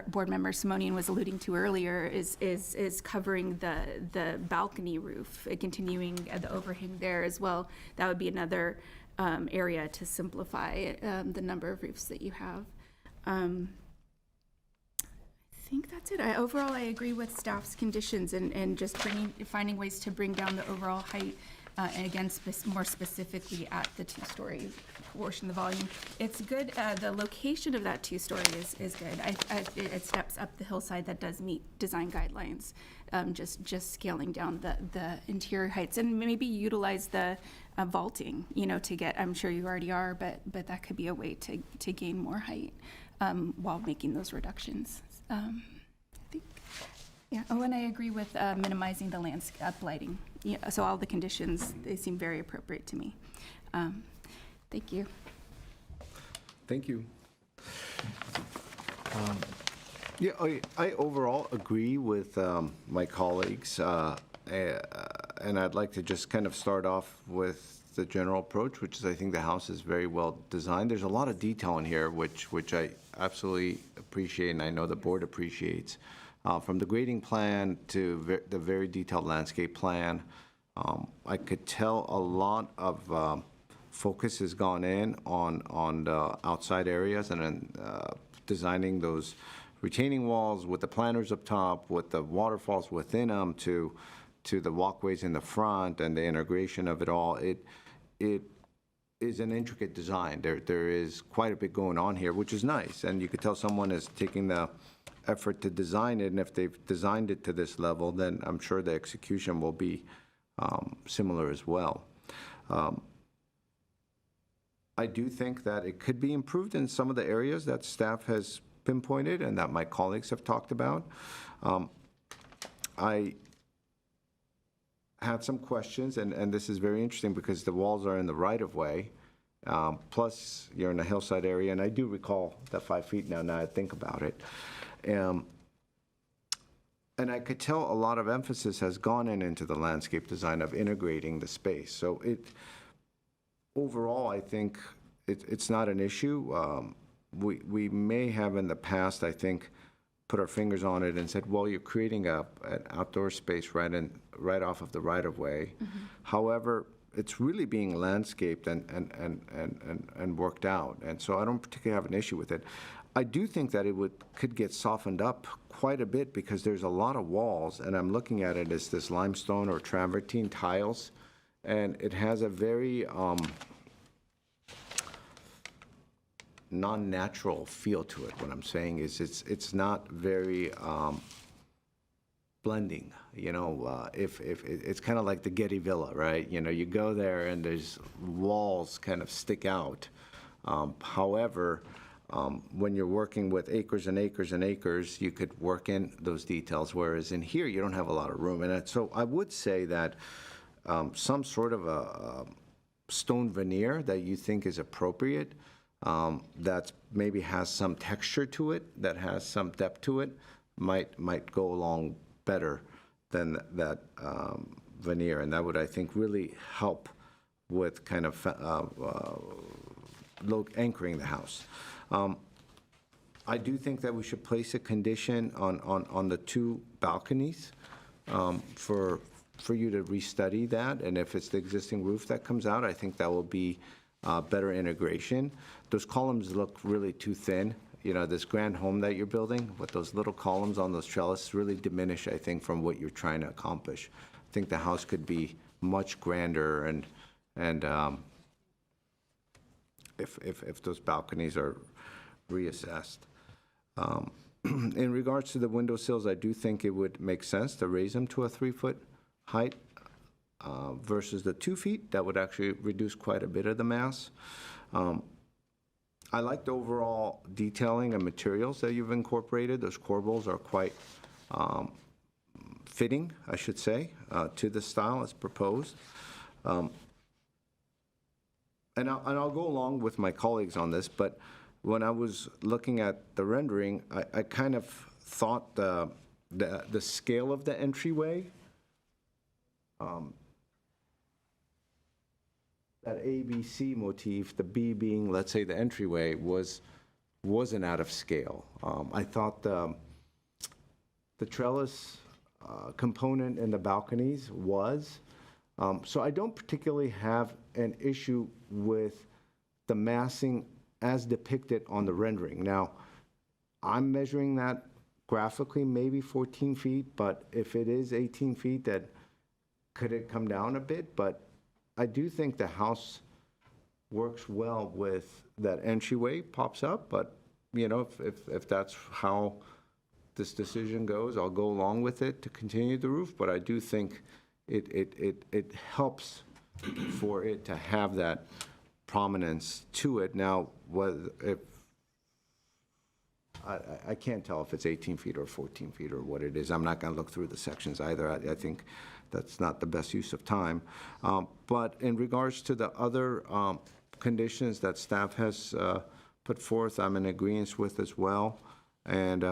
Board Member Simonian was alluding to earlier, is covering the balcony roof, continuing the overhang there as well. That would be another area to simplify the number of roofs that you have. I think that's it. Overall, I agree with staff's conditions and just finding ways to bring down the overall height, and again, more specifically at the two-story portion of the volume. It's good, the location of that two-story is good. It steps up the hillside that does meet design guidelines, just scaling down the interior heights, and maybe utilize the vaulting, to get, I'm sure you already are, but that could be a way to gain more height while making those reductions. I think, yeah. Oh, and I agree with minimizing the landscape lighting. Yeah, so all the conditions, they seem very appropriate to me. Thank you. Thank you. Yeah, I overall agree with my colleagues, and I'd like to just kind of start off with the general approach, which is, I think the house is very well designed. There's a lot of detail in here, which I absolutely appreciate, and I know the board appreciates. From the grading plan to the very detailed landscape plan, I could tell a lot of focus has gone in on the outside areas, and then designing those retaining walls with the planters up top, with the waterfalls within them, to the walkways in the front and the integration of it all. It is an intricate design. There is quite a bit going on here, which is nice, and you could tell someone is taking the effort to design it, and if they've designed it to this level, then I'm sure the execution will be similar as well. I do think that it could be improved in some of the areas that staff has pinpointed and that my colleagues have talked about. I had some questions, and this is very interesting because the walls are in the right-of-way, plus you're in a hillside area, and I do recall that 5 feet now I think about it. And I could tell a lot of emphasis has gone into the landscape design of integrating the space. So overall, I think it's not an issue. We may have in the past, I think, put our fingers on it and said, well, you're creating an outdoor space right off of the right-of-way. Mm-hmm. However, it's really being landscaped and worked out, and so I don't particularly have an issue with it. I do think that it could get softened up quite a bit because there's a lot of walls, and I'm looking at it as this limestone or travertine tiles, and it has a very non-natural feel to it. What I'm saying is it's not very blending. If it's kind of like the Getty Villa, right? You go there and there's walls kind of stick out. However, when you're working with acres and acres and acres, you could work in those details, whereas in here, you don't have a lot of room. And so I would say that some sort of a stone veneer that you think is appropriate, that maybe has some texture to it, that has some depth to it, might go along better than that veneer. And that would, I think, really help with kind of anchoring the house. I do think that we should place a condition on the two balconies for you to restudy that, and if it's the existing roof that comes out, I think that will be better integration. Those columns look really too thin, this grand home that you're building with those little columns on those trellises really diminish, I think, from what you're trying to accomplish. I think the house could be much grander and if those balconies are reassessed. In regards to the windowsills, I do think it would make sense to raise them to a 3-foot height versus the 2 feet. That would actually reduce quite a bit of the mass. I like the overall detailing and materials that you've incorporated. Those corbels are quite fitting, I should say, to the style as proposed. And I'll go along with my colleagues on this, but when I was looking at the rendering, I kind of thought the scale of the entryway, that ABC motif, the B being, let's say, the entryway, wasn't out of scale. I thought the trellis component in the balconies was. So I don't particularly have an issue with the massing as depicted on the rendering. Now, I'm measuring that graphically maybe 14 feet, but if it is 18 feet, that could it come down a bit? But I do think the house works well with that entryway pops up, but if that's how this decision goes, I'll go along with it to continue the roof, but I do think it helps for it to have that prominence to it. Now, I can't tell if it's 18 feet or 14 feet or what it is. I'm not going to look through the sections either. I think that's not the best use of time. But in regards to the other conditions that staff has put forth, I'm in agreement with as well. And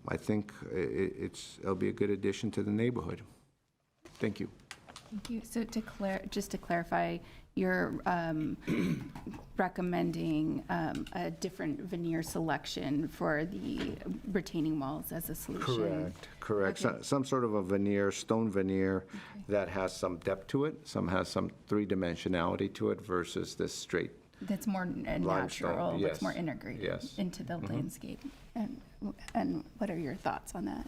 I think it'll be a good addition to the neighborhood. Thank you. Thank you. So just to clarify, you're recommending a different veneer selection for the retaining walls as a solution? Correct. Okay. Some sort of a veneer, stone veneer, that has some depth to it, some has some three-dimensionality to it versus this straight. That's more natural, yes. that's more integrated Yes. into the landscape. And what are your thoughts on that?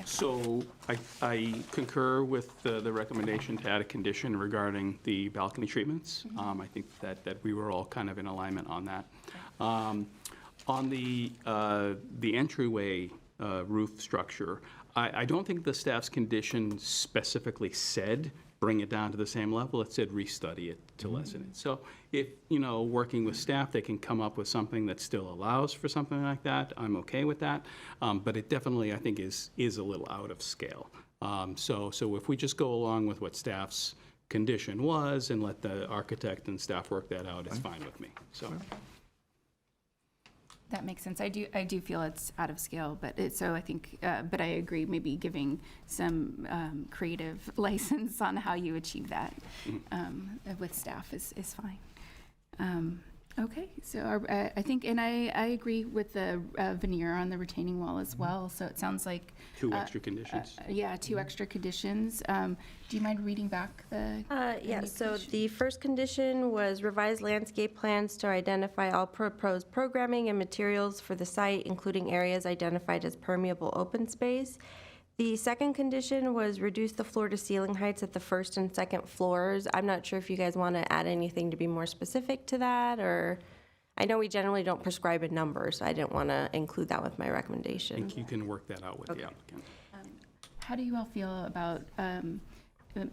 So I concur with the recommendation to add a condition regarding the balcony treatments. I think that we were all kind of in alignment on that. On the entryway roof structure, I don't think the staff's condition specifically said bring it down to the same level. It said restudy it to lessen it. So if, working with staff, they can come up with something that still allows for something like that, I'm okay with that. But it definitely, I think, is a little out of scale. So if we just go along with what staff's condition was and let the architect and staff work that out, it's fine with me. So. That makes sense. I do feel it's out of scale, but so I think, but I agree, maybe giving some creative license on how you achieve that with staff is fine. Okay, so I think, and I agree with the veneer on the retaining wall as well, so it sounds like. Two extra conditions. Yeah, two extra conditions. Do you mind reading back the? Yeah, so the first condition was revise landscape plans to identify all proposed programming and materials for the site, including areas identified as permeable open space. The second condition was reduce the floor-to-ceiling heights at the first and second floors. I'm not sure if you guys want to add anything to be more specific to that, or I know we generally don't prescribe a number, so I didn't want to include that with my I recommendation. think you can work that out with the applicant. How do you all feel about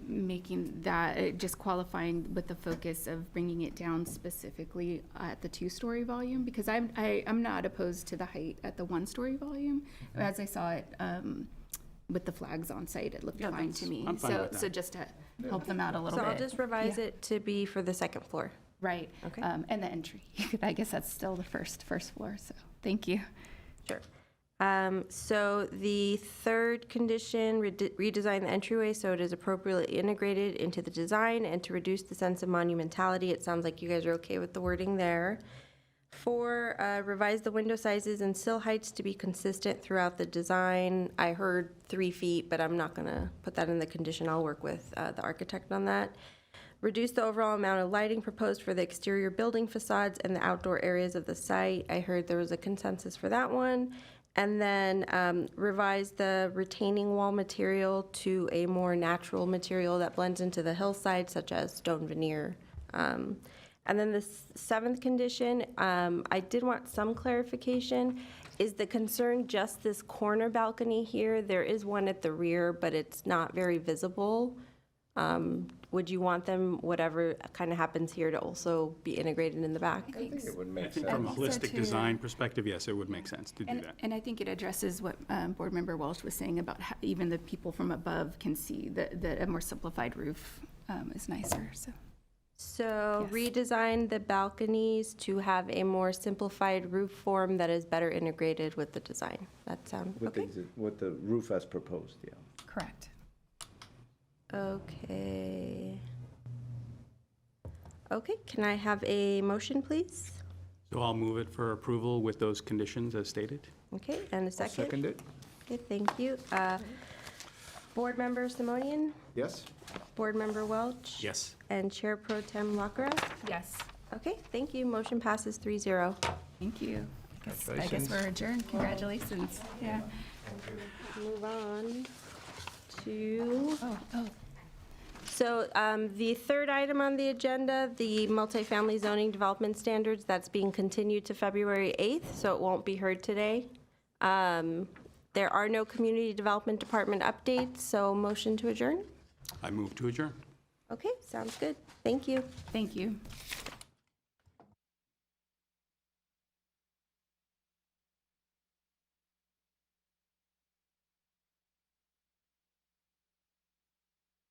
making that, just qualifying with the focus of bringing it down specifically at the 2-story volume? Because I'm not opposed to the height at the 1-story volume. As I saw it with the flags on site, it looked fine to me. I'm fine with that. So just to help them out a little So bit. I'll just revise it to be for the second floor. Right. Okay. And the entry. I guess that's still the first floor, so thank you. Sure. So the third condition, redesign the entryway so it is appropriately integrated into the design and to reduce the sense of monumentality. It sounds like you guys are okay with the wording there. 4, revise the window sizes and sill heights to be consistent throughout the design. I heard 3 feet, but I'm not going to put that in the condition. I'll work with the architect on that. Reduce the overall amount of lighting proposed for the exterior building facades and the outdoor areas of the site. I heard there was a consensus for that one. And then revise the retaining wall material to a more natural material that blends into the hillside, such as stone veneer. And then the seventh condition, I did want some clarification. Is the concern just this corner balcony here? There is one at the rear, but it's not very visible. Would you want them, whatever kind of happens here, to also be integrated in the back? I think it would I make think sense. from a so holistic too. design perspective, yes, it would make sense to do that. And I think it addresses what Board Member Walsh was saying about how even the people from above can see that a more simplified roof is nicer, so. So Yes. redesign the balconies to have a more simplified roof form that is better integrated with the design. That sound okay? With the roof as proposed, yeah. Correct. Okay. Okay, can I have a motion, please? So I'll move it for approval with those conditions as stated. Okay, and a I'll second? second it. Okay, thank you. Board Member Simonian, Yes? Board Member Welch? Yes. And Chair Pro Tem Lakara? Yes. Okay, thank you. Motion passes 3-0. Thank you. I guess Congratulations. we're adjourned. Congratulations. Yeah. Move on to... Oh. So the third item on the agenda, the multifamily zoning development standards, that's being continued to February 8th, so it won't be heard today. There are no community development department updates, so motion to adjourn? I move to adjourn. Okay, sounds good. Thank you. Thank you.